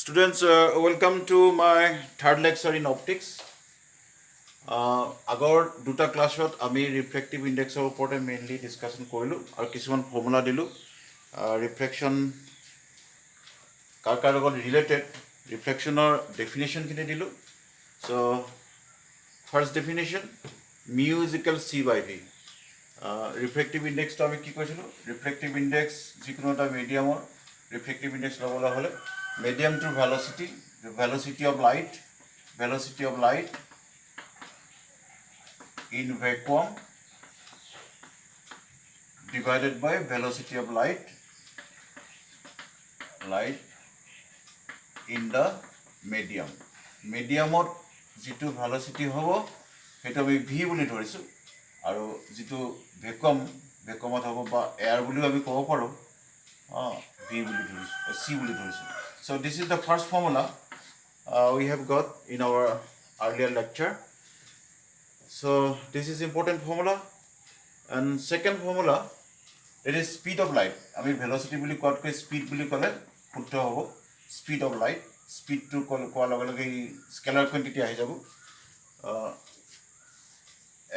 Students, welcome to my third lecture in optics. আগৰ দুটা ক্লাছত আমি ৰিফ্ৰেক্টিভ ইণ্ডেক্সৰ ওপৰতে মেইনলি ডিছকাশ্যন কৰিলোঁ আৰু কিছুমান ফৰ্মুলা দিলোঁ ৰিফ্ৰেকশ্যন কাৰ কাৰ লগত ৰিলেটেড ৰিফ্ৰেকশ্যনৰ ডেফিনেশ্যনখিনি দিলোঁ so' first definition mu is equal C by V refractive ইণ্ডেক্সটো আমি কি কৈছিলোঁ ৰিফ্ৰেক্টিভ ইণ্ডেক্স যিকোনো এটা মিডিয়ামৰ ৰিফ্ৰেক্টিভ ইণ্ডেক্স ল'বলৈ হ'লে mediumটোৰ velocity of light in vacuum divided by velocity of light in the mediumত যিটো velocity হ'ব সেইটো আমি v বুলি ধৰিছোঁ আৰু যিটো vacuumত হ'ব বা air বুলিও আমি ক'ব পাৰোঁ v বুলি ধৰিছোঁ c বুলি ধৰিছোঁ. So this is the first formula we have got in our earlier lecture. So this is important formula. And second formula, that is speed of light. I mean velocity buli kotke speed buli kole putto hobo. Speed of light. Speed to call scalar quantity ahi jabu.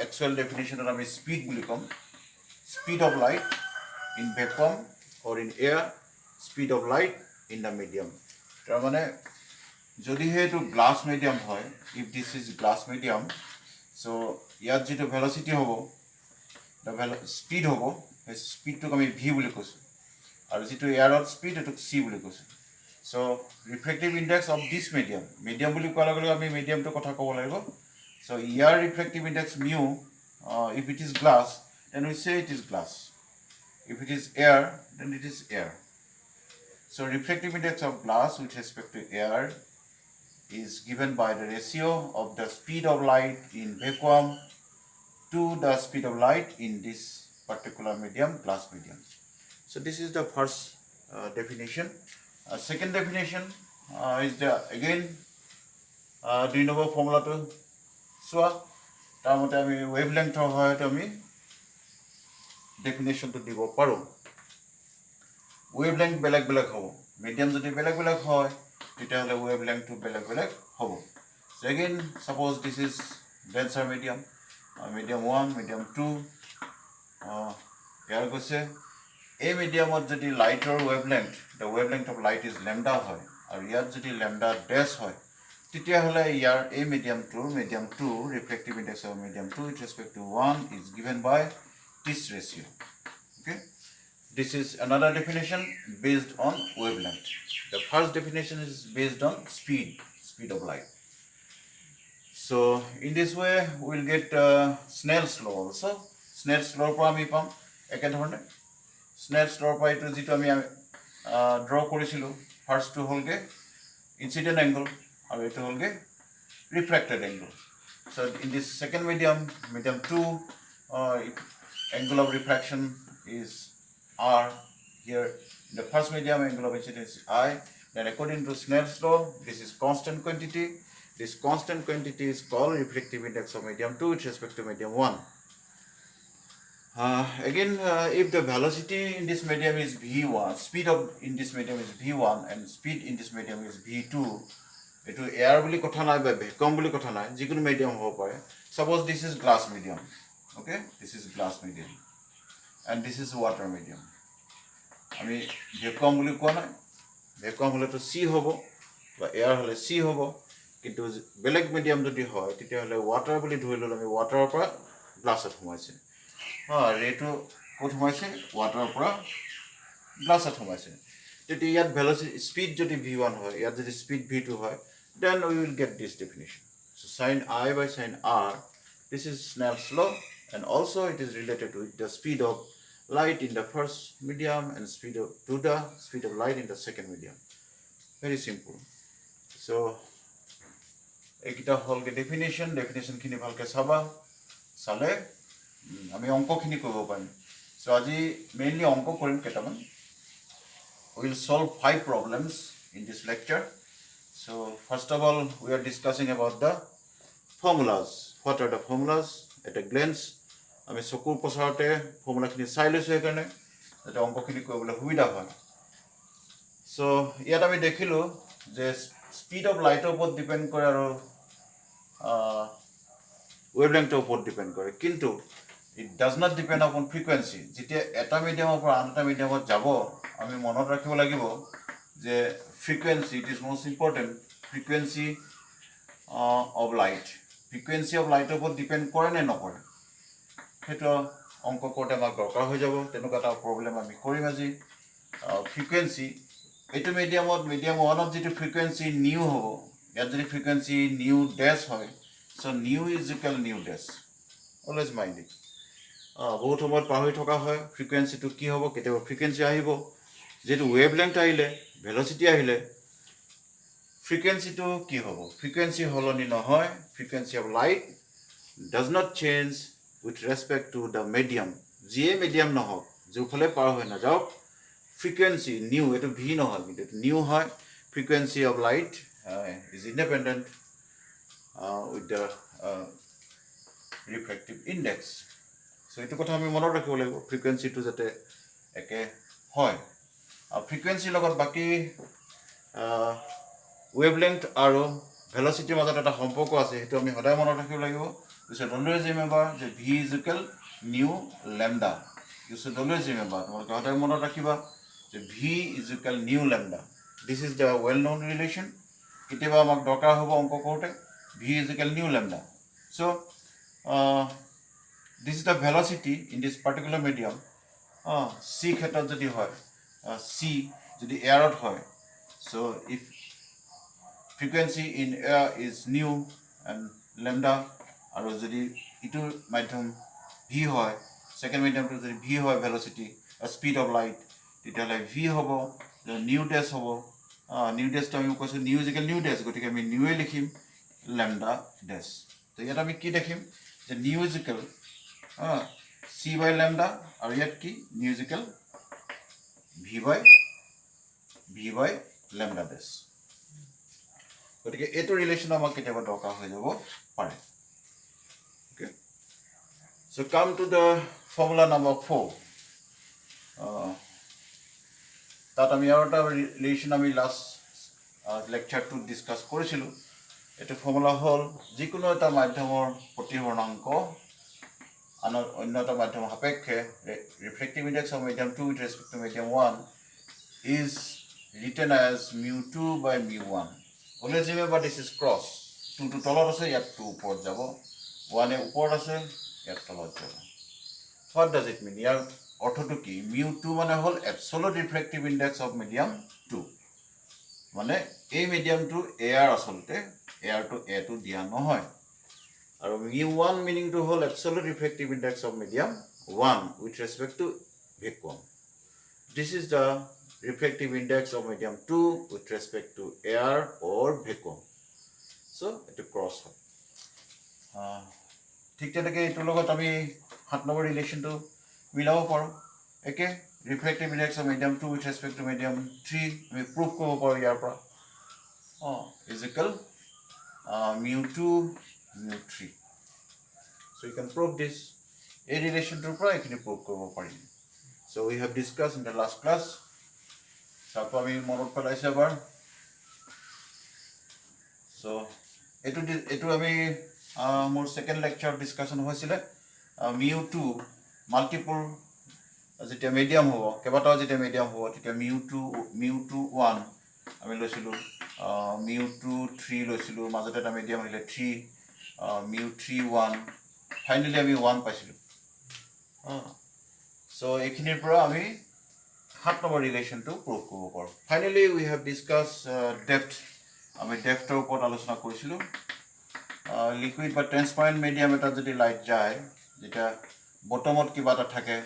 Actual definition of speed buli kom. Speed of light in vacuum or in air. Speed of light in the medium. তাৰ মানে যদিহে এইটো glass medium হয় if this is glass medium so' ইয়াত যিটো velocity হ'ব speed হ'ব সেই স্পীডটোক আমি ভি বুলি কৈছোঁ আৰু যিটো এয়াৰত স্পীড এইটোক চি বুলি কৈছোঁ so' refractive index of this medium বুলি কোৱাৰ লগে লগে আমি মিডিয়ামটোৰ কথা ক'ব লাগিব চ' ইয়াৰ refractive index mu if it is glass then we say it is glass if it is air then it is air. So refractive index of glass with respect to air is given by the ratio of the speed of light in vacuum to the speed of light in this particular medium, glass medium. So this is the first definition. Second definition is the again do you know the formula to so tamote ami wavelength hoy to ami definition to dibo paro. Wavelength belag hobo medium jodi belag hoy teta hole wavelength to belag hobo. So again suppose this is denser medium medium 1 medium 2 here goes a medium of jodi lighter wavelength the wavelength of light is lambda hoy or here jodi lambda dash hoy teta hole here a medium 2 refractive index of medium 2 with respect to 1 is given by this ratio. Okay, this is another definition based on wavelength. The first definition is based on speed of light. So in this way we will get Snell's law also. Snell's law pa ami pam eke dhorone Snell's law pa etu jitu ami draw korisilu first to holge incident angle aru etu holge refracted angle. So in this second medium 2 angle of refraction is R. Here in the first medium angle of incidence is I. Then according to Snell's law, this is constant quantity. This constant quantity is called refractive index of medium 2 with respect to medium 1. Again, if the velocity in this medium is v1, speed of in this medium is v1 and speed in this medium is v2, it will air buli kotha nai ba vacuum buli kotha nai jikunu medium hobo pare. Suppose this is glass medium. Okay, this is glass medium. And this is water medium. I mean, vacuum বুলি কোৱা নাই vacuum হলে তো C হ'ব বা air হলে C হ'ব কিন্তু বেলেগ মিডিয়াম যদি হয় তেতিয়া হলে ওয়াটাৰ বুলি ধৰি ললে আমি ওয়াটাৰৰ পৰা গ্লাছত সোমাইছে ৰেটো ক'ত সোমাইছে ওয়াটাৰৰ পৰা গ্লাছত সোমাইছে তেতিয়া ইয়াত ভেলোচিটি স্পীড যদি v1 হয় ইয়াত যদি স্পীড v2 হয় then we will get this definition. So sin I by sin R, this is Snell's law, and also it is related with the speed of light in the first medium and speed of light in the second medium. Very simple. So ekita holge definition khini bhalke saba sale ami onko khini kobo parim. So aji mainly onko korim ketaman. We will solve 5 problems in this lecture. So first of all we are discussing about the formulas. What are the formulas at a glance? আমি চকুৰ পছৰতে ফৰ্মুলাখিনি চাই লৈছোঁ সেইকাৰণে যাতে অংকখিনি কৰিবলৈ সুবিধা হয় চ' ইয়াত আমি দেখিলোঁ যে স্পীড অফ লাইটৰ ওপৰত ডিপেণ্ড কৰে আৰু ৱেভলেংথৰ ওপৰত ডিপেণ্ড কৰে, কিন্তু it does not depend upon frequency. যেতিয়া এটা মিডিয়ামৰ পৰা আন এটা মিডিয়ামত যাব, আমি মনত ৰাখিব লাগিব যে frequency, it is most important, frequency of light, frequency of লাইটৰ ওপৰত ডিপেণ্ড কৰে নে নকৰে, সেইটো অংক কৰোঁতে আমাক দৰকাৰ হৈ যাব। তেনেকুৱা এটা প্ৰব্লেম আমি কৰিম আজি। ফ্ৰিকুৱেঞ্চি, এইটো মিডিয়াম ওৱানত যিটো ফ্ৰিকুৱেঞ্চি নিউ হ'ব, ইয়াত যদি ফ্ৰিকুৱেঞ্চি নিউ ডেছ হয়, so' nu is equal nu dash, always mind it. বহুত সময়ত পাহৰি থকা হয় ফ্ৰিকুৱেঞ্চিটো কি হ'ব। কেতিয়াবা ফ্ৰিকুৱেঞ্চি আহিব, যিহেতু ৱেভ লেংথ আহিলে, ভেলচিটি আহিলে, ফ্ৰিকুৱেঞ্চিটো কি হ'ব? ফ্ৰিকুৱেঞ্চি সলনি নহয়। Frequency of light does not change with respect to the medium. যিয়ে মিডিয়াম নহওক, যোৰফালে পাৰ হৈ নাযাওক, ফ্ৰিকুৱেঞ্চি নিউ, এইটো ভি নহয় কিন্তু এইটো নিউ হয়। Frequency of light is independent with the refractive index. So' এইটো কথা আমি মনত ৰাখিব লাগিব, ফ্ৰিকুৱেঞ্চিটো যাতে একে হয়। আৰু ফ্ৰিকুৱেঞ্চিৰ লগত বাকী ৱেভলেংথ আৰু ভেলচিটিৰ মাজত এটা সম্পৰ্ক আছে, সেইটো আমি সদায় মনত ৰাখিব লাগিব। ইউ শুড অলৱেজ ৰিমেম্বাৰ যে V is equal nu lambda. You should always remember, তোমালোকে সদায় মনত ৰাখিবা যে V is equal nu lambda. This is the well known relation. কেতিয়াবা আমাক দৰকাৰ হ'ব অংক কৰোঁতে, V is equal nu lambda. So' this is the velocity in this particular medium. C ক্ষেত্ৰত যদি হয়, চি যদি এয়াৰত হয়, so' if frequency in air is new and lambda, আৰু যদি ইটো মাধ্যম ভি হয়, সেকেন্ড মিডিয়ামটো যদি ভি হয় ভেলচিটি স্পীড অফ লাইট, তেতিয়াহ'লে ভি হ'ব, নিউ ডেছ হ'ব। নিউ ডেছটো আমি কৈছোঁ নিউ ইজিকেল নিউ ডেছ, গতিকে আমি নিউৱে লিখিম লেমডা ডেছ। তো ইয়াত আমি কি দেখিম যে nu is equal C by lambda, আৰু ইয়াত কি nu is equal V by lambda ডেছ। গতিকে এইটো ৰিলেশ্যন আমাক কেতিয়াবা দৰকাৰ হৈ যাব পাৰে। Okay, so' come to the formula number 4। তাত আমি আৰু এটা ৰিলেশ্যন আমি লাষ্ট লেকচাৰটোত ডিছকাছ কৰিছিলোঁ। এইটো ফৰ্মুলা হ'ল যিকোনো এটা মাধ্যমৰ প্ৰতিহৰণাংক অন্য এটা মাধ্যমৰ সাপেক্ষে refractive index of medium 2 with respect to medium 1 is written as μ2 by μ1। Always remember this is cross. 2 to তলত আছে, ইয়াত 2 ওপৰত যাব, 1 ওপৰত আছে, ইয়াত তলত যাব। What does it mean? ইয়াৰ অৰ্থটো কি? μ2 মানে হ'ল absolute refractive index of medium 2। মানে এই মিডিয়ামটো এয়াৰ, আচলতে এয়াৰটো এটো দিয়া নহয়। আৰু μ1 মিনিংটো হ'ল absolute refractive index of medium 1 with respect to vacuum. This is the refractive index of medium 2 with respect to air or vacuum. So it is cross হয়। ঠিক তেনেকৈ এইটোৰ লগত আমি 7 নম্বৰ ৰিলেশ্যনটো মিলাব পাৰোঁ। একে refractive index of medium 2 with respect to medium 3 আমি প্ৰুভ কৰিব পাৰোঁ ইয়াৰ পৰা। Is equal μ2 μ3। So you can prove this। এই ৰিলেশ্যনটোৰ পৰা এইখিনি প্ৰুভ কৰিব পাৰিম। So we have discussed in the last class. আকৌ আমি মনত পেলাইছোঁ এবাৰ। চ' এইটো আমি মোৰ ছেকেণ্ড লেকচাৰ ডিছকাশ্যন হৈছিলে। μ2 মাল্টিপল যেতিয়া মিডিয়াম হ'ব, কেইবাটাও যেতিয়া মিডিয়াম হ'ব, তেতিয়া μ2 1 আমি লৈছিলোঁ, μ2 3 লৈছিলোঁ, মাজতে এটা মিডিয়াম আহিলে 3, μ3 1, ফাইনেলি আমি 1 পাইছিলোঁ। চ' এইখিনিৰ পৰা আমি 7 নম্বৰ ৰিলেশ্যনটো প্ৰুভ কৰিব পাৰোঁ। Finally we have discuss depth. আমি ডেপ্থৰ ওপৰত আলোচনা কৰিছিলোঁ। লিকুইড বা ট্ৰেন্সপাৰেণ্ট মিডিয়াম এটাত যদি লাইট যায়, যেতিয়া বটমত কিবা এটা থাকে,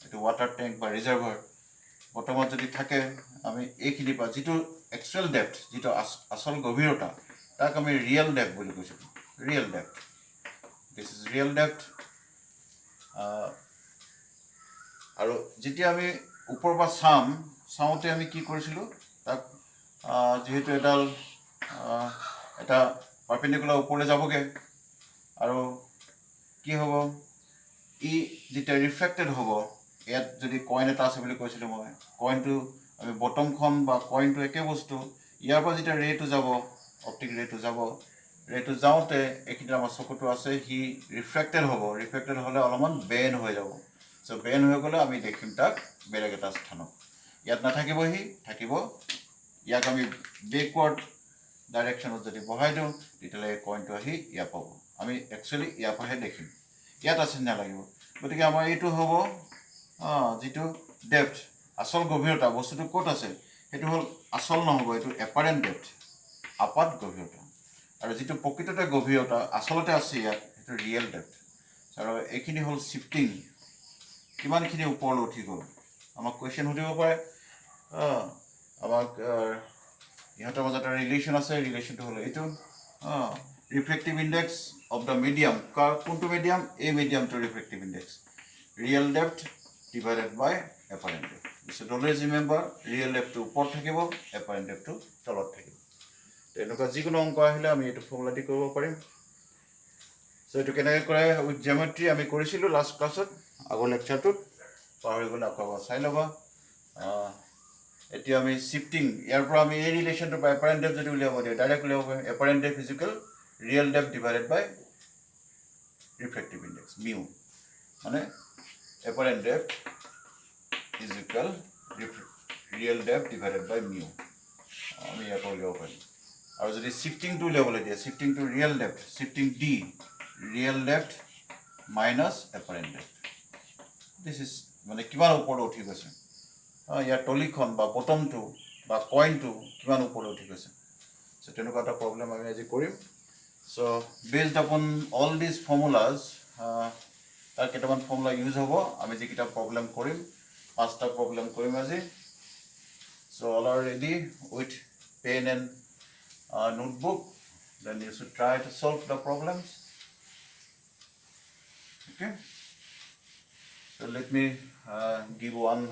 এইটো ৱাটাৰ টেংক বা ৰিজাৰ্ভাৰ, বটমত যদি থাকে, আমি এইখিনিৰ পৰা যিটো একচুৱেল ডেপ্থ, যিটো আচল গভীৰতা, তাক আমি ৰিয়েল ডেপ্থ বুলি কৈছিলোঁ। Real depth, this is real depth. আৰু যেতিয়া আমি ওপৰৰ পৰা চাওঁতে আমি কি কৰিছিলোঁ, তাক যিহেতু এটা পাৰ্পেণ্ডিকুলাৰ ওপৰলৈ যাবগৈ, আৰু কি হ'ব, ই যেতিয়া ৰিফ্ৰেক্টেড হ'ব, ইয়াত যদি কইন এটা আছে বুলি কৈছিলোঁ মই, কইনটো আমি বটমখন বা কইনটো একে বস্তু, ইয়াৰ পৰা যেতিয়া ৰেটো যাব অপটিক ৰেটো যাব ৰেটো যাওঁতে এইখিনি আমাৰ চকুটো আছে সি ৰিফ্ৰেক্টেড হ'ব ৰিফ্ৰেক্টেড হ'লে অলপমান বেন হৈ যাব চ' বেন হৈ গ'লে আমি দেখিম তাক বেলেগ এটা স্থানত ইয়াত নাথাকিব সি থাকিব ইয়াক আমি বেকৱাৰ্ড ডাইৰেকশ্যনত যদি বহাই দিওঁ তেতিয়াহ'লে এই কইনটো আহি ইয়াত পাব আমি একচুৱেলি ইয়াৰ পৰাহে দেখিম ইয়াত আছে নালাগিব গতিকে আমাৰ এইটো হ'ব যিটো ডেপ্থ আচল গভীৰতা বস্তুটো ক'ত আছে সেইটো হ'ল আচল নহ'ব এইটো এপাৰেণ্ট ডেপ্থ আপাত গভীৰতা আৰু যিটো প্ৰকৃততে গভীৰতা আচলতে আছে ইয়াত সেইটো ৰিয়েল ডেপ্থ আৰু এইখিনি হ'ল শ্বিফটিং কিমানখিনি ওপৰলৈ উঠি গ'ল আমাক কুৱেশ্যন সুধিব পাৰে আমাক ইহঁতৰ মাজত এটা ৰিলেশ্যন আছে ৰিলেশ্যনটো হ'ল এইটো refractive index of the medium কোনটো মিডিয়াম এই মিডিয়ামটো refractive index real depth divided by apparent depth should always remember real depth to ওপৰত থাকিব apparent depth to তলত থাকিব তেনেকুৱা যিকোনো অংক আহিলে আমি এইটো ফৰ্মুলা দি কৰিব পাৰিম সো এইটো কেনেকৈ কৰে উইথ জিওমেট্ৰি আমি কৰিছিলোঁ লাষ্ট ক্লাছত আগৰ লেকচাৰটোত পাহৰি গ'লে আকৌ চাই ল'বা এতিয়া আমি শিফটিং ইয়াৰ পৰা আমি এই ৰিলেশ্যনটো বাই এপাৰেণ্ট ডেপ্থ যদি উলিয়াব দিওঁ ডাইৰেক্ট উলিয়াব পাৰিম apparent depth equal real depth divided by refractive index mu মানে apparent depth is equal real depth divided by mu আমি ইয়াত উলিয়াব পাৰিম আৰু যদি শিফটিং টু উলিয়াবলৈ দিয়ে shifting to real depth shifting D real depth minus apparent depth this is মানে কিমান ওপৰত উঠি গৈছে ইয়াৰ তলিখন বা বটমটো বা কইনটো কিমান ওপৰত উঠি গৈছে চ' তেনেকুৱা এটা প্ৰব্লেম আমি আজি কৰিম চ' বেছড আপন অল দিজ ফৰ্মুলাজ তাৰ কেইটামান ফৰ্মুলা ইউজ হ'ব আমি যিকেইটা প্ৰব্লেম কৰিম পাঁচটা প্ৰব্লেম কৰিম আজি so all are ready with pen and notebook then you should try to solve the problems okay so let me give one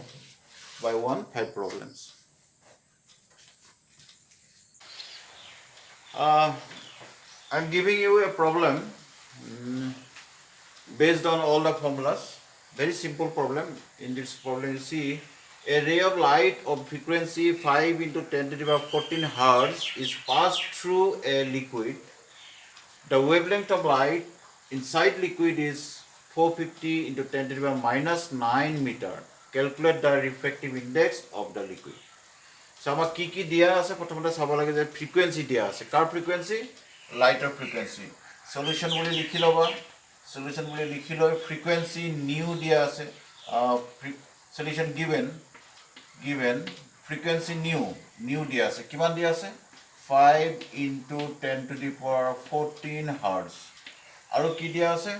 by one 5 problems I'm giving you a problem based on all the formulas very simple problem in this problem you see a ray of light of frequency 5 into 10 to the power 14 hertz is passed through a liquid the wavelength of light inside liquid is 450 into 10 to the power minus 9 meter calculate the refractive index of the liquid so ama ki dia ase prothomte sabo lage je frequency dia ase car frequency lighter frequency solution boli likhi loba solution boli likhi loi frequency new dia ase solution given frequency new dia ase kiman dia ase 5 into 10 to the power 14 hertz aru ki dia ase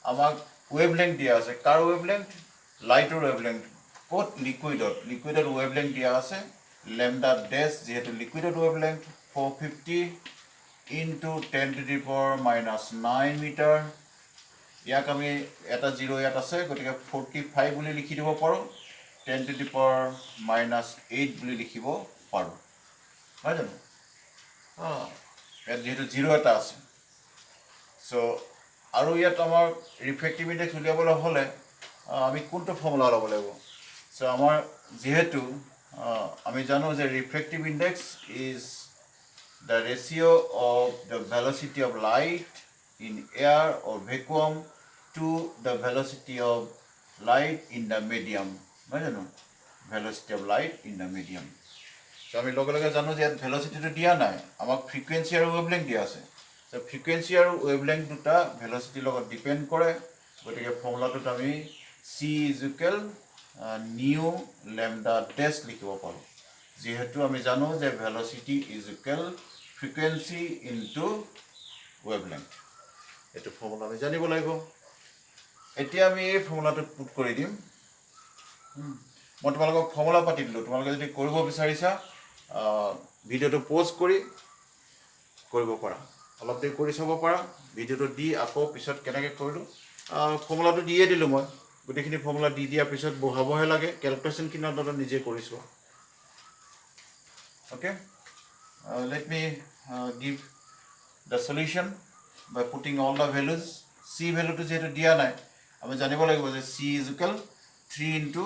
amak wavelength dia ase car wavelength lighter wavelength pot liquid wavelength dia ase lambda dash jehetu liquid wavelength 450 into 10 to the power minus 9 meter ইয়াক আমি এটা 0 ইয়াত আছে গতিকে 45 বুলি লিখি দিব পাৰো 10 to the power minus 8 বুলি লিখিব পাৰো হয় জানো ইয়াত যেহেতু 0 এটা আছে সো আৰু ইয়াত আমাৰ ৰিফ্ৰেক্টিভ ইনডেক্স উলিয়াবলৈ হ'লে আমি কোনটো ফৰ্মুলা ল'ব লাগিব সো আমাৰ যেহেতু আমি জানো যে refractive index is the ratio of the velocity of light in air or vacuum to the velocity of light in the medium velocity of light in the medium so ami loge jano je velocity to dia nai amak frequency aru wavelength dia ase so frequency aru wavelength duta velocity logot depend kore gotike formula to ami c is equal nu lambda dash likhibo paru jehetu ami jano je velocity is equal frequency into wavelength etu formula ami janibo lagibo etia ami ei formula to put kori dim মই তোমালোকক formula পাতি দিলো তোমালোকে যদি কৰিব বিচাৰিছা ভিডিওটো pause কৰি কৰিব পাৰা অলপ দেৰি কৰি চাব পাৰা ভিডিওটো দি আকৌ পিছত কেনেকৈ কৰিলো ফৰ্মুলাটো দিয়ে দিলো মই গোটেইখিনি ফৰ্মুলা দি দিয়াৰ পিছত বহাবহে লাগে ক্যালকুলেশনখিনি অন্তত নিজে কৰিছো okay let me give the solution by putting all the values c value to যেটো দিয়া নাই আমি জানিব লাগিব যে c is equal 3 into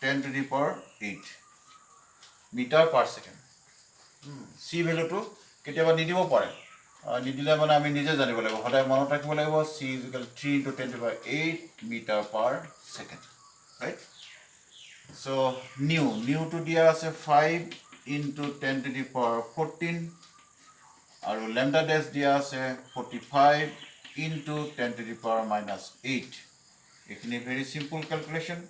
10 to the power 8 metre per second C ভেলুটো কেতিয়াবা নিদিব পাৰে নিদিলে মানে আমি নিজে জানিব লাগিব সদায় মনত ৰাখিব লাগিব C is equal 3 into 10⁸ metre per second right so' নিউটো দিয়া আছে 5 into 10⁻14 আৰু লেমডা ডেছ দিয়া আছে 45 into 10⁻−8 এইখিনি ভেৰি চিম্পল কেলকুলেশ্যন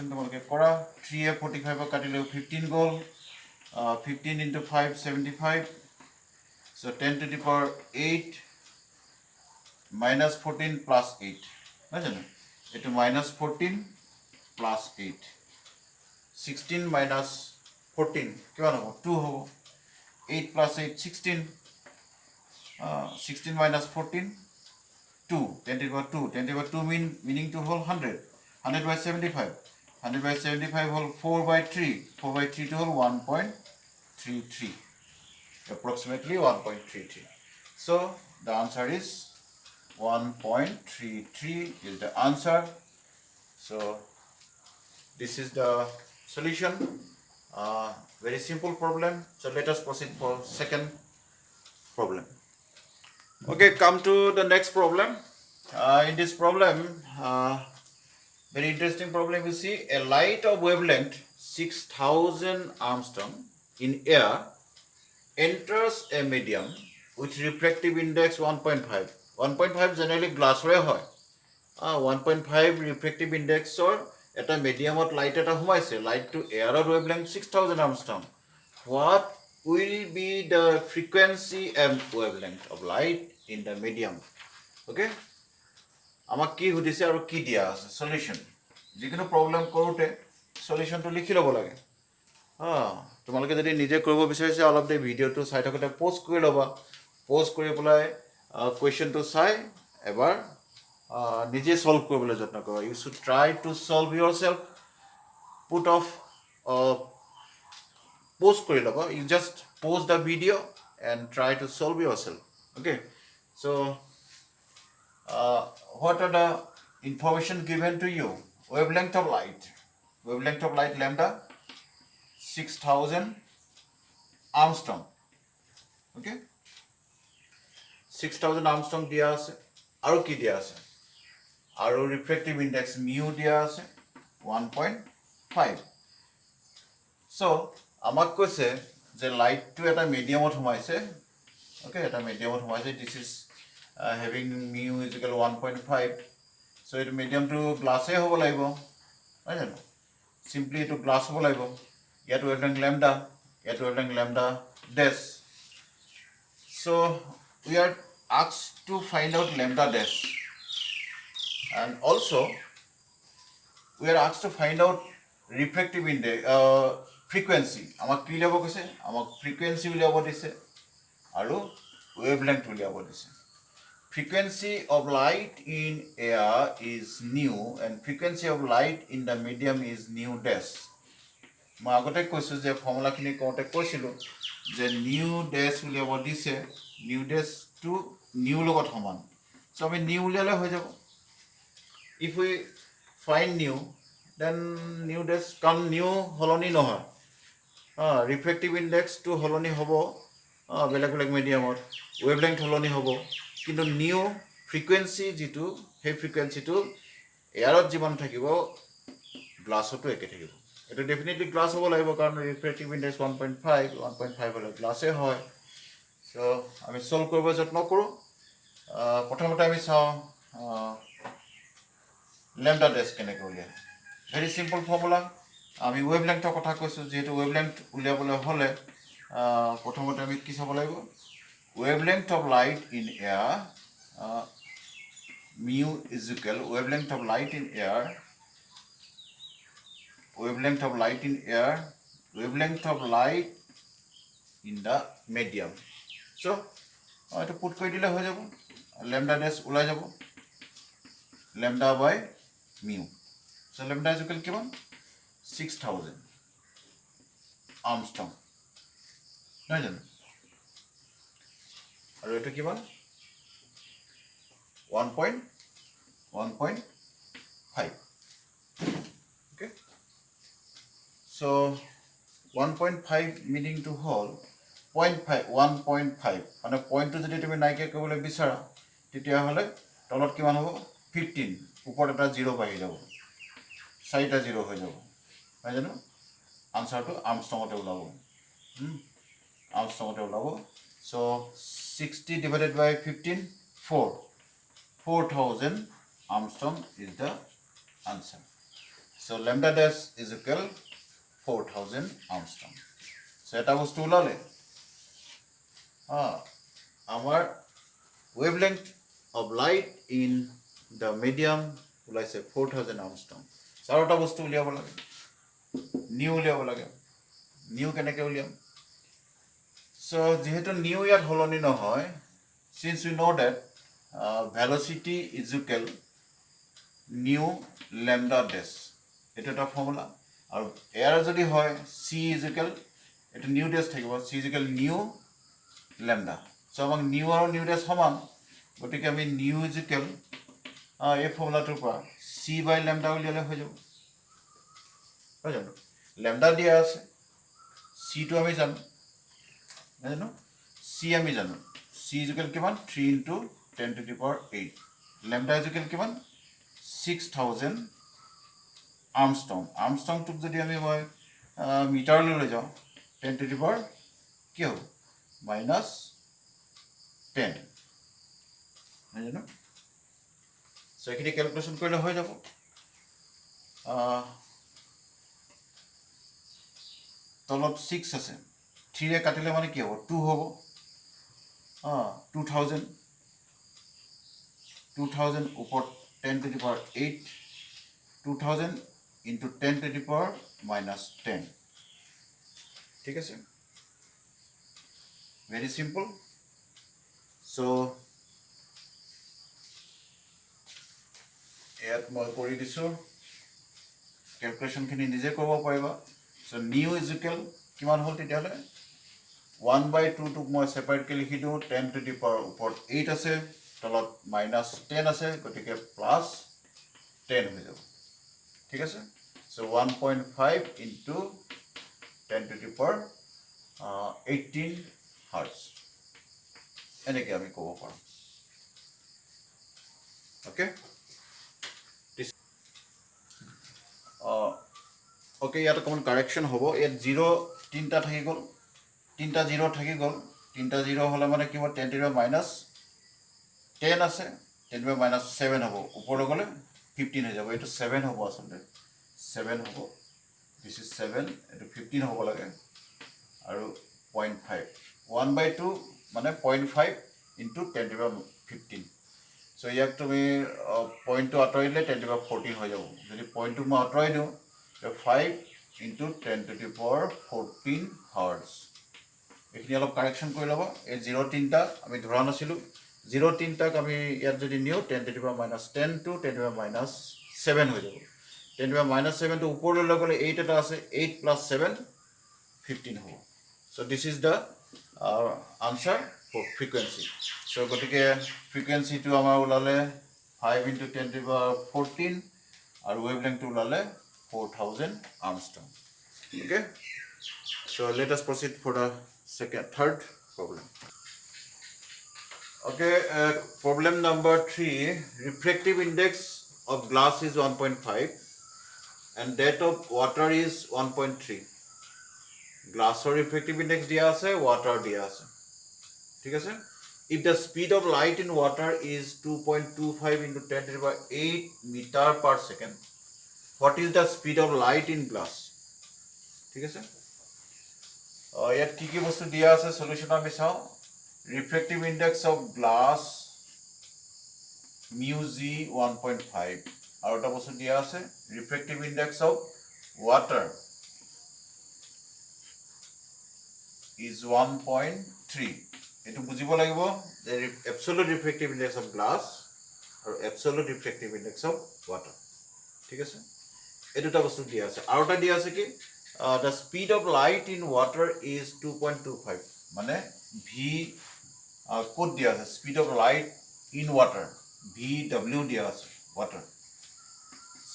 তোমালোকে কৰা 3 45 কাটিলেও 15 গ'ল 15 into 5 75 so 10⁸8 -14 plus 8 নহয় জানো এইটো -14 plus 8 16 minus 14 কিমান হ'ব 2 হ'ব 8 plus 8 16 16 minus 14 2 10⁻2 meaning to whole 100 by 75 100 by 75 whole 4 by 3 to whole 1.33 approximately 1.33 so the answer is 1.33 is the answer so this is the solution very simple problem so let us proceed for second problem okay come to the next problem in this problem very interesting problem you see a light of wavelength 6000 Armstrong in air enters a medium with refractive index 1.5 generally glass ray hoy 1.5 refractive index or at a medium of light at a humaise light to air or wavelength 6000 Armstrong what will be the frequency and wavelength of light in the medium okay আমাক কি সুধিছে আৰু কি দিয়া আছে solution যিকোনো problem কৰোতে সলিউশনটো লিখি ল'ব লাগে তোমালোকে যদি নিজে কৰিব বিচাৰিছে অলপ দে ভিডিওটো চাই থাকোতে পোস্ট কৰি ল'বা পোস্ট কৰি পেলাই কোৱেশ্চনটো চাই এবাৰ নিজে সলভ কৰিবলৈ যত্ন কৰা you should try to solve yourself put off post kori laba you just pause the video and try to solve yourself okay so what are the information given to you wavelength of light lambda 6000 Armstrong okay 6000 Armstrong dia ase aru ki dia ase aru refractive index mu dia ase 1.5 so আমাক কৈছে যে লাইটটো এটা মিডিয়ামত সোমাইছে okay এটা মিডিয়ামত সোমাইছে this is having mu is equal 1.5 so এটা মিডিয়ামটো গ্লাসে হ'ব লাগিব হয় জানো সিম্পলি এটো গ্লাস হ'ব লাগিব ইয়াত wavelength lambda dash so we are asked to find out lambda dash and also we are asked to find out refractive index frequency আমাক কি লিয়াব কৈছে আমাক frequency উলিয়াব দিছে আৰু wavelength উলিয়াব দিছে frequency of light in air is nu and frequency of light in the medium is nu dash মই আগতে কৈছো যে ফৰ্মুলাখিনি কোতে কৈছিলো যে nu dash উলিয়াব দিছে nu dash to nu লগত সমান so আমি nu উলিয়ালে হৈ যাব if we find nu then nu dash kan nu হলনি নহয় refractive index to হলনি হ'ব বেলেগ মিডিয়ামত wavelength হলনি হ'ব কিন্তু নিউ ফ্ৰিকুৱেন্সি যেটো সেই ফ্ৰিকুৱেন্সিটো এয়াৰত যিমান থাকিব গ্লাছতো একে থাকিব এটা ডেফিনেটলি গ্লাছ হ'ব লাগিব কাৰণ ৰিফ্ৰেক্টিভ ইনডেক্স 1.5 হলে গ্লাছে হয় সো আমি সলভ কৰিব যত্ন কৰো প্ৰথমতে আমি চাও ল্যাম্ডা ড্যাশ কেনেকৈ উলিয়ায় ভেৰি সিম্পল ফৰ্মুলা আমি ওয়েভলেংথৰ কথা কৈছো যেটো ওয়েভলেংথ উলিয়াবলৈ হলে প্ৰথমতে আমি কি চাব লাগিব wavelength of light in air mu is equal wavelength of light in air wavelength of light in the medium so to put koi dile hoy jabo lambda dash ulai jabo lambda by mu so lambda is equal kiman 6000 Armstrong na jano আৰু এটো কিমান 1.5 okay So 1.5 meaning to whole 0.5 1.5 মানে পইণ্টটো যদি তুমি নাইকিয়া কৰিবলৈ বিচাৰা তেতিয়াহ'লে তলত কিমান হ'ব 15 ওপৰত এটা 0 বাঢ়ি যাব 4টা 0 হৈ যাব হয় জানো আনসাৰটো আৰ্মষ্ট্ৰঙতে ওলাব আৰ্মষ্ট্ৰঙতে ওলাব so 60 divided by 15 4000 Armstrong is the answer. So lambda dash is equal 4000 Armstrong. So এটা বস্তু ওলালে our wavelength of light in the medium ওলাইছে 4000 Armstrong. So আৰু এটা বস্তু উলিয়াব লাগে নিউ উলিয়াব লাগে নিউ কেনেকৈ উলিয়াম so যেহেতু নিউ ইয়াত হলনি নহয় since we know that velocity is equal new lambda dash এটা এটা ফর্মুলা আর এয়ার যদি হয় c is equal এটা নিউ dash থাকিব c is equal new lambda so আমাক নিউ আৰু নিউ dash সমান গতিকে আমি নিউ is equal এই ফৰ্মুলাটোৰ পৰা c by lambda উলিয়ালে হৈ যাব হয় জানো lambda দিয়া আছে c টো আমি জানো জানো c আমি জানো c is equal কিমান 3 into 10 to the power 8 lambda is equal কিমান 6000 Armstrong Armstrong টুক যদি আমি মই মিটাৰলৈ লৈ যাওঁ 10 to the power কি হ'ব minus 10 হয় জানো সো এখিনি ক্যালকুলেশন কৰিলে হৈ যাব তলত 6 আছে 3 এ কাটিলে মানে কি হ'ব 2 হ'ব 2000 উপর 10 to the power 8 2000 into 10 to the power minus 10 ঠিক আছে very simple so ইয়াত মই কৰি দিছো ক্যালকুলেশন খিনি নিজে কৰিব পাৰিবা so new is equal কিমান হ'ল তেতিয়ালে 1/2 টুক মই সেপাৰেটলি লিখি দিও 10 to the power উপর 8 আছে তলত minus 10 আছে গতিকে plus 10 হৈ যাব ঠিক আছে so 1.5 into 10 to the power 18 hertz এনেকৈ আমি ক'ব পাৰোঁ okay okay ইয়াত কোন কারেকশন হ'ব ইয়াত 0 তিনটা থাকি গ'ল তিনটা 0 থাকি গ'ল তিনটা 0 হলে মানে কি হ'ব 10 to the minus 10 আছে 10 to the minus 7 হ'ব ওপৰলৈ গ'লে 15 হৈ যাব এটো 7 হ'ব আসলে 7 হ'ব this is 7 এটো 15 হ'ব লাগে আৰু 0.5 1/2 মানে 0.5 into 10 to the 15 so ইয়াক তুমি পইণ্টটো আঁতৰাইলে 10 to the 14 হৈ যাব যদি পইণ্টটো মই আঁতৰাই দিওঁ 5 into 10 to the power 14 hertz এখিনি অলপ কারেকশন কৰি লবা এই 0 তিনটা আমি ধৰা নাছিলো 0 তিনটাক আমি ইয়াত যদি নিও 10 to the power minus 10 to 10 to the power minus 7 হৈ যাব 10 to the power minus 7 to ওপৰলৈ লৈ গ'লে 8 এটা আছে 8 plus 7 15 হ'ব so this is the answer for frequency so গতিকে frequency টো আমাৰ ওলালে 5 into 10 to the power 14 আৰু wavelength টো ওলালে 4000 Armstrong okay so let us proceed for the third problem okay problem number 3 refractive index of glass is 1.5 and that of water is 1.3 glass or refractive index dia ase water dia ase ঠিক আছে if the speed of light in water is 2.25 into 10 to the power 8 meter per second what is the speed of light in glass ঠিক আছে ইয়াত কি বস্তু দিয়া আছে solution আমি চাও refractive index of glass mu g 1.5 আৰু এটা বস্তু দিয়া আছে refractive index of water is 1.3 এটো বুজিব লাগিব যে absolute refractive index of glass আৰু absolute refractive index of water ঠিক আছে এই দুটা বস্তু দিয়া আছে আৰু এটা দিয়া আছে কি the speed of light in water is 2.25 মানে v কোড দিয়া আছে speed of light in water vw দিয়া আছে water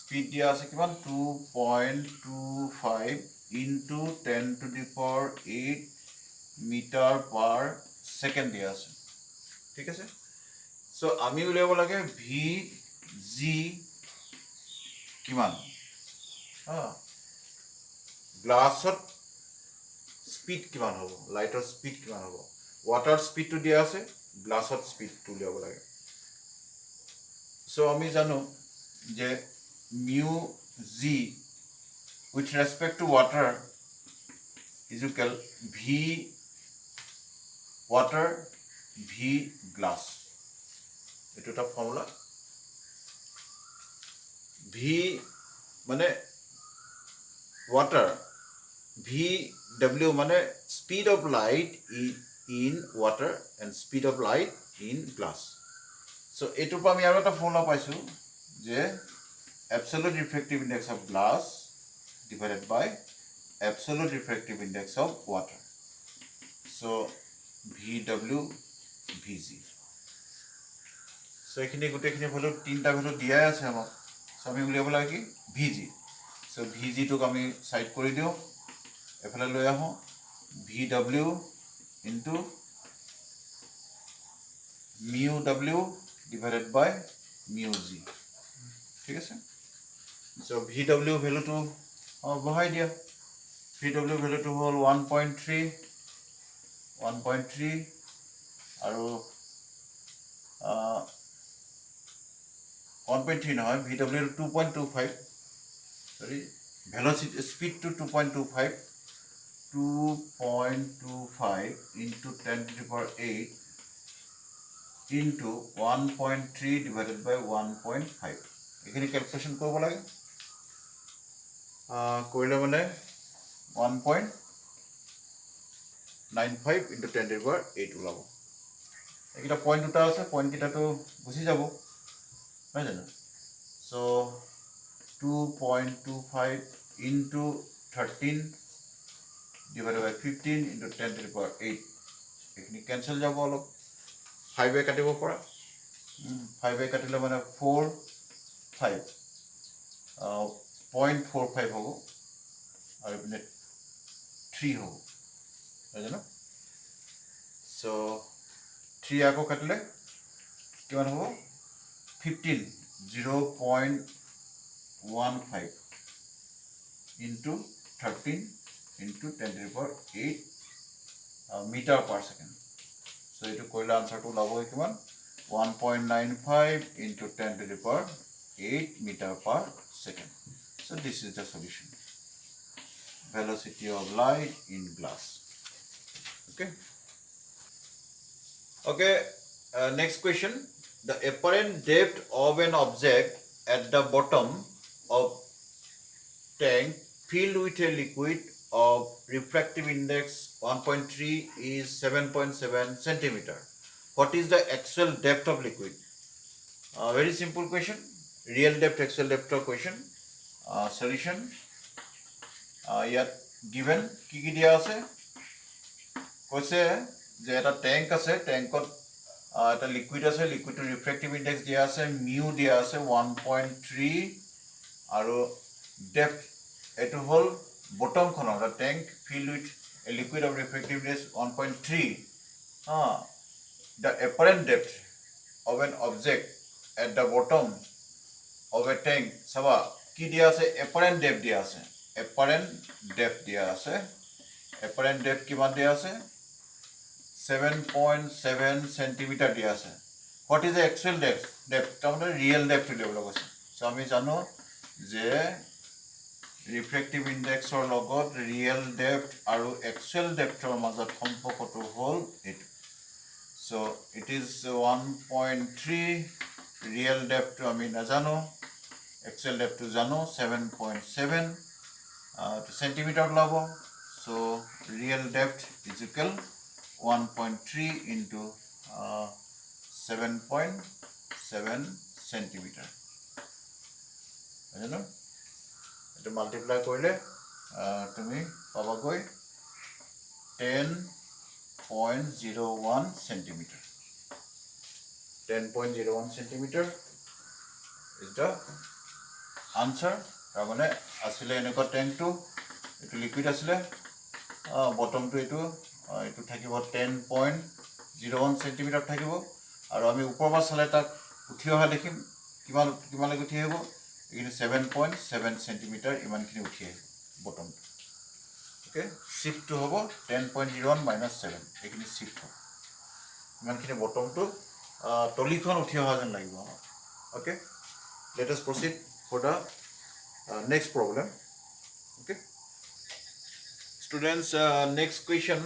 speed দিয়া আছে কিমান 2.25 into 10 to the power 8 meter per second দিয়া আছে ঠিক আছে সো আমি উলিয়াব লাগে vg কিমান গ্লাছত স্পিড কিমান হ'ব লাইটৰ স্পিড কিমান হ'ব ওয়াটাৰ স্পিডটো দিয়া আছে গ্লাছত স্পিডটো উলিয়াব লাগে সো আমি জানো যে mu g with respect to water is equal v water v glass এটো এটা ফর্মুলা v মানে water vw মানে speed of light in water and speed of light in glass so এটোৰ পৰা আমি আৰু এটা ফৰ্মুলা পাইছো যে absolute refractive index of glass divided by absolute refractive index of water so vw vg so এখিনি গুটেখিনি value তিনটা value দিয়া আছে আমাক so আমি উলিয়াব লাগে কি vg so vg টোক আমি সাইড কৰি দিও এফালে লৈ আহো vw into mu w divided by mu g ঠিক আছে so vw ভ্যালু টো বহাই দিয়া vw ভ্যালু টো হল 1.3 আৰু 1.3 নহয় vw 2.25 sorry velocity speed to 2.25 into 10 to the power 8 into 1.3 divided by 1.5 এখানে ক্যালকুলেশন করব লাগে কইলে মানে 1.95 into 10 to the power 8 ওলাব এটা পয়েন্ট দুটা আছে পয়েন্ট কিটা তো গুছি যাব হয় জানো so 2.25 into 13 divided by 15 into 10 to the power 8 এখানে ক্যান্সেল যাব অলপ 5 এ কাটিব পৰা 5 এ কাটিলে মানে 4 5 0.45 হ'ব আৰু ইপিনে 3 হ'ব হয় জানো সো 3 আকৌ কাটিলে কিমান হ'ব 15 0.15 into 13 into 10 to the power 8 meter per second so it koila answer to labo kiman 1.95 into 10 to the power 8 meter per second so this is the solution velocity of light in glass okay next question the apparent depth of an object at the bottom of tank filled with a liquid of refractive index 1.3 is 7.7 centimeter. What is the actual depth of liquid? Very simple question. Real depth, actual depth of question. Solution. Yet given ki dia ase. Koise je eta tank ase tankot eta liquid ase liquid to refractive index dia ase mu dia ase 1.3 aru depth eto hol bottom corner the tank filled with a liquid of refractiveness 1.3 the apparent depth of an object at the bottom of a tank saba ki dia ase apparent depth dia ase apparent depth dia ase apparent depth kiman dia ase 7.7 centimeter dia ase what is the actual depth tamone real depth level ase so ami jano je refractive index or logot real depth aru actual depth or mazat সম্পৰ্কটো হল এটো so it is 1.3 real depth to ami najano actual depth to jano 7.7 to centimeter labo so real depth is equal 1.3 into 7.7 centimeter ajano to multiply korle tumi paba koi 10.01 centimeter 10.01 centimeter is the answer tamane asile eneko tank to এটো liquid আছিলে বটমটো এটো এটো থাকিব 10.01 centimetre থাকিব আৰু আমি ওপৰৰ পৰা চালে তাক উঠি অহা দেখিম কিমানলৈকে উঠি আহিব এইখিনি 7.7 সেন্টিমিটার ইমানখিনি উঠি আহিব বটম ওকে শিফটটো হ'ব 10.01 - 7 এইখিনি শিফট হ'ব ইমানখিনি বটমটো তলিখন উঠি অহা যেন লাগিব okay let us proceed for the next problem okay students next question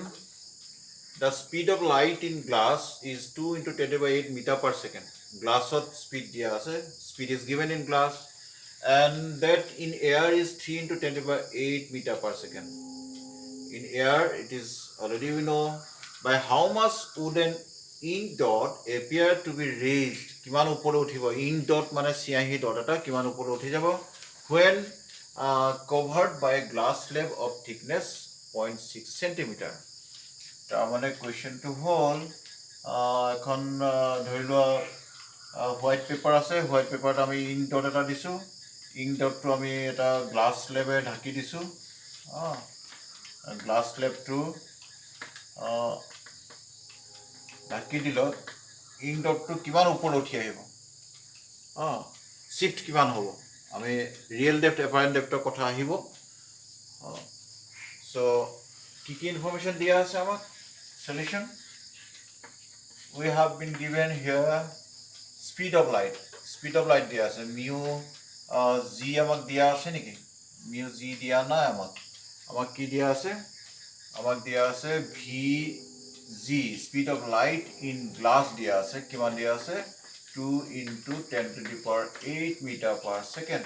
the speed of light in glass is 2 × 10⁸ meter per second glass of speed dia ase speed is given in glass and that in air is 3 × 10⁸ meter per second in air it is already we know by how much would an ink dot appear to be raised kiman upore uthibo ink dot mane siahi dot eta kiman upore uthi jabo when covered by a glass slab of thickness 0.6 centimeter ta mane question to hol ekhon dhorilo white paper ase white paper ta ami ink dot eta disu ink dot to ami eta glass slab e dhaki disu glass slab to ঢাকি দিল ink ডটটো কিমান ওপৰত উঠি আহিব shift কিমান হ'ব আমি real depth এপাৰেণ্ট ডেপ্থৰ কথা আহিব সো কি ইনফৰমেশ্যন দিয়া আছে আমাক solution we have been given here speed of light দিয়া আছে মিউ জি আমাক দিয়া আছে নেকি মিউ জি দিয়া নাই আমাক কি দিয়া আছে আমাক দিয়া আছে V G speed of light in glass dia ase kiman dia ase 2 × 10⁸ meter per second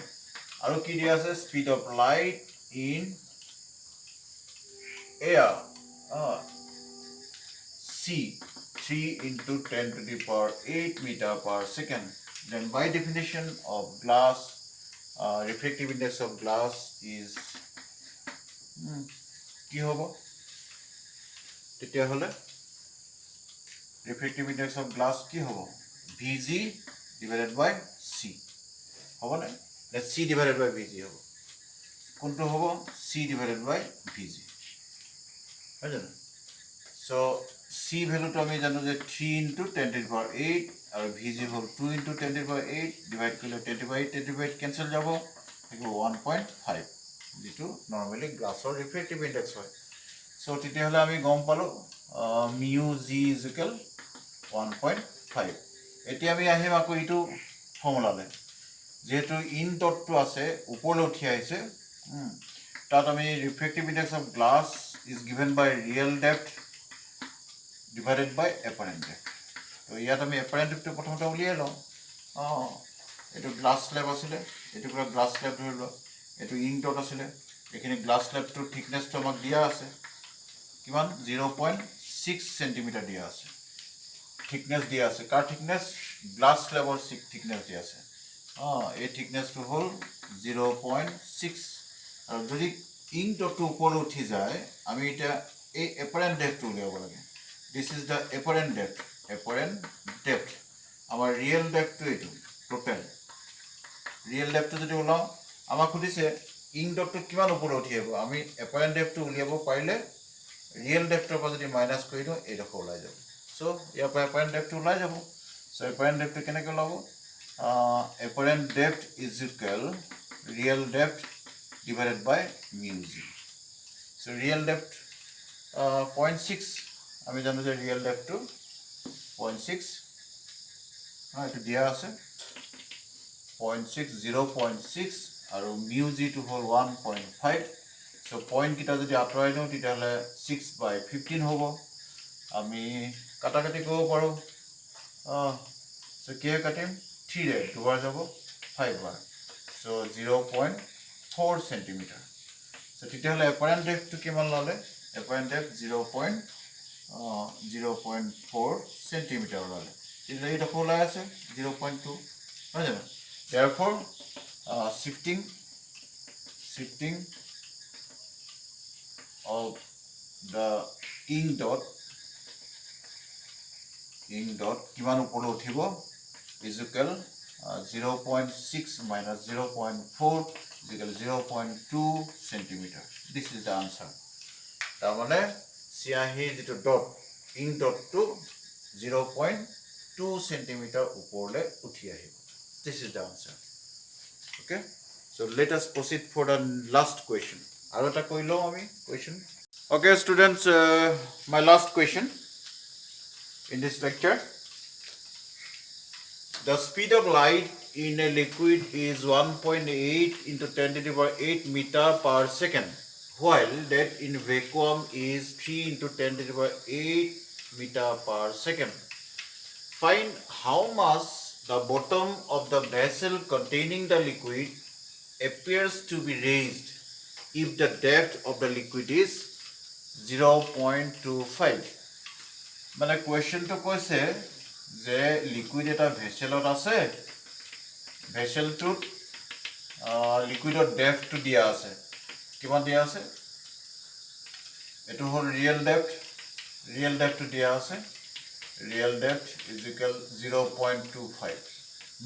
aru ki dia ase speed of light in air C 3 × 10⁸ meter per second then by definition of glass refractive index of glass is ki hobo tetia hole refractive index of glass ki hobo Vg divided by C hobo na let C divided by Vg hobo konto hobo C divided by Vg ajana so C value to ami jano je 3 × 10⁸ aru Vg hol 2 × 10⁸ divide kole 10/8 cancel jabo equal 1.5 jitu normally glass or refractive index hoy so tete hole ami gom palo mu G is equal 1.5 এতিয়া আমি আহিম আকৌ ইটো ফৰ্মুলালে যেহেতু in ডটটো আছে ওপৰলৈ উঠি আহিছে তাত আমি refractive index of glass is given by real depth divided by apparent depth তো ইয়াত আমি এপাৰেণ্ট ডেপ্থটো প্ৰথমতে উলিয়াই লওঁ এইটো গ্লাছ স্লেব আছিলে এইটো পুৰা গ্লাছ স্লেব ধৰি লওঁ এইটো ইন ডট আছিলে এইখিনি গ্লাছ স্লেবটোৰ থিকনেছটো আমাক দিয়া আছে কিমান 0.6 সেন্টিমিটাৰ দিয়া আছে থিকনেস দিয়া আছে কাৰ থিকনেস গ্লাস স্লেবৰ থিকনেস দিয়া আছে এই থিকনেসটো হল 0.6 আৰু যদি ইংক ডটটো ওপৰলৈ উঠি যায় আমি এটা এই এপাৰেণ্ট ডেপ্থটো উলিয়াব লাগে দিস ইজ দ্য এপাৰেণ্ট ডেপ্থ আমাৰ ৰিয়েল ডেপ্থটো এইটো টোটেল ৰিয়েল ডেপ্থটো যদি ওলাও আমাক সুধিছে ইংক ডটটো কিমান ওপৰলৈ উঠি আহিব আমি এপাৰেণ্ট ডেপ্থটো উলিয়াব পাৰিলে ৰিয়েল ডেপ্থৰ পৰা যদি মাইনাছ কৰি দিওঁ এইডোখৰ ওলাই যাব সো ইয়াৰ পৰা এপাৰেণ্ট ডেপ্থটো ওলাই যাব সো এপাৰেণ্ট ডেপ্থটো কেনেকৈ ওলাব apparent depth is equal real depth divided by mu G so real depth 0.6 আমি জানো যে ৰিয়েল ডেপ্থটো 0.6 এইটো দিয়া আছে 0.6 আৰু মিউ জিটো হ'ল 1.5 সো পয়েন্ট কিটা যদি আঁতৰাই দিওঁ তেতিয়াহ'লে 6/15 হ'ব আমি কাটাকাটি কৰিব পাৰোঁ সো কিহে কাটিম 3 ৰে দুবাৰ যাব 5 বাৰ সো 0.4 সেন্টিমিটাৰ সো তেতিয়াহ'লে এপাৰেণ্ট ডেপ্থটো কিমান ল'লে এপাৰেণ্ট ডেপ্থ 0.4 সেন্টিমিটাৰ ওলালে তেতিয়াহ'লে এইডোখৰ ওলাই আছে 0.2 নহয় জানো therefore shifting of the ink dot কিমান ওপৰলৈ উঠিব is equal 0.6 - 0.4 is equal to 0.2 centimeter. This is the answer. তাৰমানে চিয়াহী যিটো ডট ইংক ডটটো 0.2 centimeter ওপৰলৈ উঠি আহিব. This is the answer. Okay, so let us proceed for the last question. আৰু এটা কৈ লওঁ আমি question. Okay students, my last question in this lecture. The speed of light in a liquid is 1.8 into 10 to the power 8 meter per second, while that in vacuum is 3 into 10 to the power 8 meter per second. Find how much the bottom of the vessel containing the liquid appears to be raised if the depth of the liquid is 0.25. মানে কোৱেশ্চনটো কৈছে যে liquid এটা ভেসেলত আছে, ভেসেলটোত লিকুইডৰ ডেপথটো দিয়া আছে, কিমান দিয়া আছে, এটো হল ৰিয়েল ডেপথটো দিয়া আছে, real depth is equal 0.25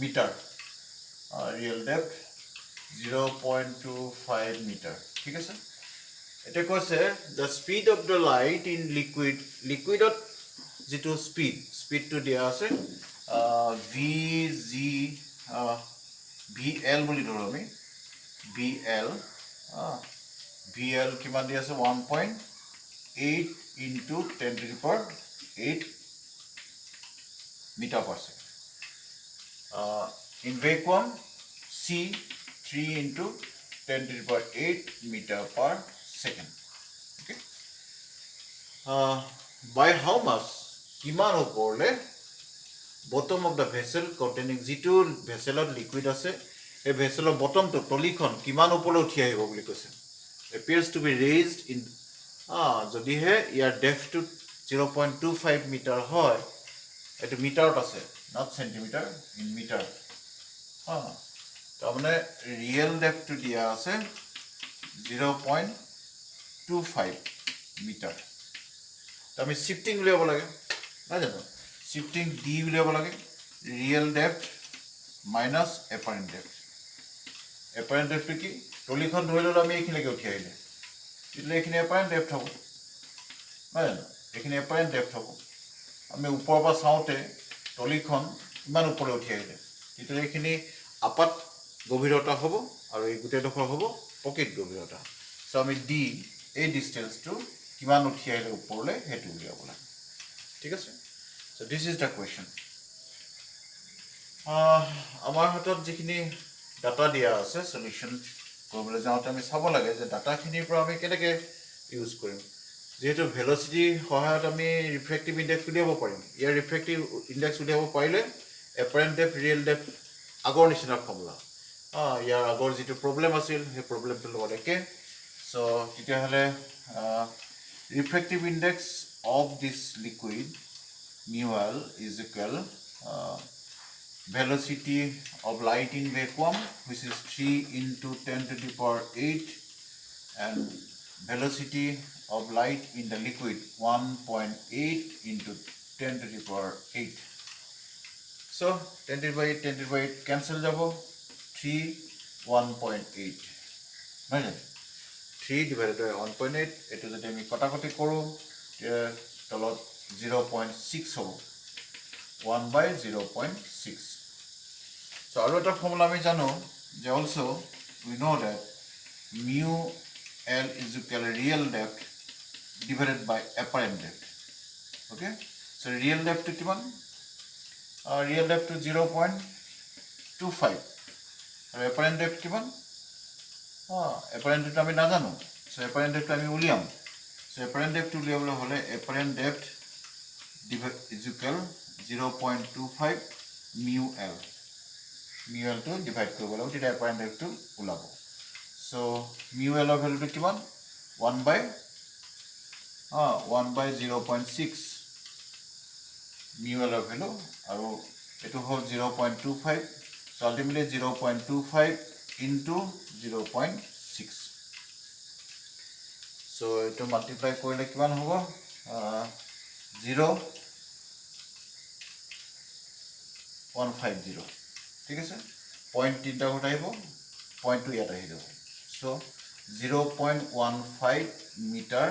metre, real depth 0.25 metre, ঠিক আছে। এটা কৈছে the speed of the light in liquidত যেটো স্পিডটো দিয়া আছে VL বুলি ধৰো আমি, VL কিমান দিয়া আছে 1.8 into 10 to the power 8 meter per second. In vacuum C 3 into 10 to the power 8 meter per second. Okay. By how much কিমান ওপৰলে bottom of the vessel containing যিটো ভেসেলত লিকুইড আছে এই ভেসেলৰ বটমটো তলিখন কিমান ওপৰলৈ উঠি আহিব বুলি কৈছে, appears to be raised in যদিহে ইয়াৰ ডেপথটো 0.25 মিটাৰ হয়, এটো মিটাৰত আছে not centimeter, in meter. তাৰমানে ৰিয়েল ডেপথটো দিয়া আছে 0.25 মিটাৰ। আমি শিফটিং উলিয়াব লাগে নহয় জানো, শিফটিং ডি উলিয়াব লাগে, ৰিয়েল ডেপথ মাইনাছ এপাৰেণ্ট ডেপথ। এপাৰেণ্ট ডেপথটো কি, তলিখন ধৰি ল'লে আমি এইখিনিলৈকে উঠি আহিলে, তেতিয়া এইখিনি এপাৰেণ্ট ডেপথ হ'ব নহয় জানো, এইখিনি এপাৰেণ্ট ডেপথ হ'ব। আমি ওপৰৰ পৰা চাওঁতে তলিখন ইমান ওপৰলৈ উঠি আহিলে, তেতিয়া এইখিনি আপাত গভীৰতা হ'ব আৰু এই গোটেইডোখৰ হ'ব প্ৰকৃত গভীৰতা। চ' আমি ডি এই ডিষ্টেঞ্চটো কিমান উঠি আহিলে ওপৰলৈ সেইটো উলিয়াব লাগে, ঠিক আছে। চ' দিছ ইজ দ্য কুৱেশ্যন। আমাৰ হাতত যিখিনি ডাটা দিয়া আছে সলিউশ্যন কৰিবলৈ যাওঁতে আমি চাব লাগে যে ডাটাখিনিৰ পৰা আমি কেনেকৈ ইউজ কৰিম। যেহেতু ভেলচিটিৰ সহায়ত আমি ৰিফ্ৰেক্টিভ ইণ্ডেক্স উলিয়াব পাৰিম, ইয়াৰ ৰিফ্ৰেক্টিভ ইণ্ডেক্স উলিয়াব পাৰিলে এপাৰেণ্ট ডেপথ ৰিয়েল ডেপথ আগৰ নিচিনা ফৰ্মুলা, ইয়াৰ আগৰ যিটো প্ৰব্লেম আছিল সেই প্ৰব্লেমটোৰ লগত একে। চ' তেতিয়াহ'লে refractive index of this liquid mu L is equal velocity of light in vacuum, which is 3 into 10 to the power 8, and velocity of light in the liquid 1.8 into 10 to the power 8. So 10 to the power 8 10 to the power 8 cancel jabo, 3 1.8 right, 3 divided by 1.8 এটো যদি আমি কটাকটি কৰোঁ তলত 0.6 হ'ব, 1 by 0.6. So আৰু এটা formula আমি জানো যে also we know that mu L is equal to real depth divided by apparent depth. Okay, so real depth to কিমান, real depth to 0.25 আৰু apparent depth কিমান, apparent depth আমি নাজানো। So apparent depth আমি উলিয়াম। So apparent depth উলিয়াবলৈ হ'লে apparent depth is equal 0.25 mu L, mu L to divide কৰিব লাগিব, তেতিয়া apparent depth টো ওলাব। So mu L ৰ ভ্যালুটো কিমান, 1 by 0.6 mu L ৰ ভ্যালু, আৰু এটো হ'ল 0.25, so ultimately 0.25 into 0.6. So to multiply কৰিলে কিমান হ'ব, 0.150, ঠিক আছে। পইণ্ট তিনিটা ঘটাইব, পইণ্টটো ইয়াত আহি যাব চ' 0.15 মিটাৰ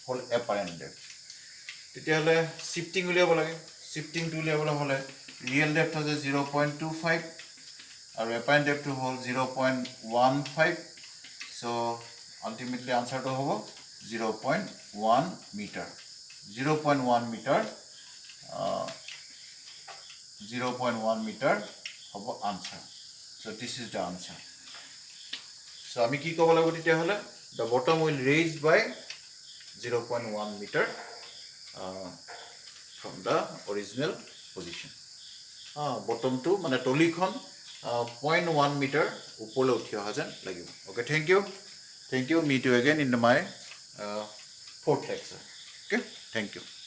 হ'ল এপাৰেণ্ট ডেপ্থ তেতিয়াহ'লে শিফটিং উলিয়াব লাগে শিফটিংটো উলিয়াবলৈ হ'লে ৰিয়েল ডেপ্থ হৈছে 0.25 আৰু এপাৰেণ্ট ডেপ্থটো হ'ল 0.15 চ' আল্টিমেটলি আনচাৰটো হ'ব 0.1 মিটাৰ 0.1 মিটাৰ 0.1 মিটাৰ হ'ব answer so' this is the answer so' আমি কি ক'ব লাগিব তেতিয়াহ'লে the bottom will raise by 0.1 metre from the original position বটমটো মানে তলিখন 0.1 মিটাৰ ওপৰলৈ উঠি অহা যেন লাগিব okay thank you meet you again in my fourth lecture okay thank you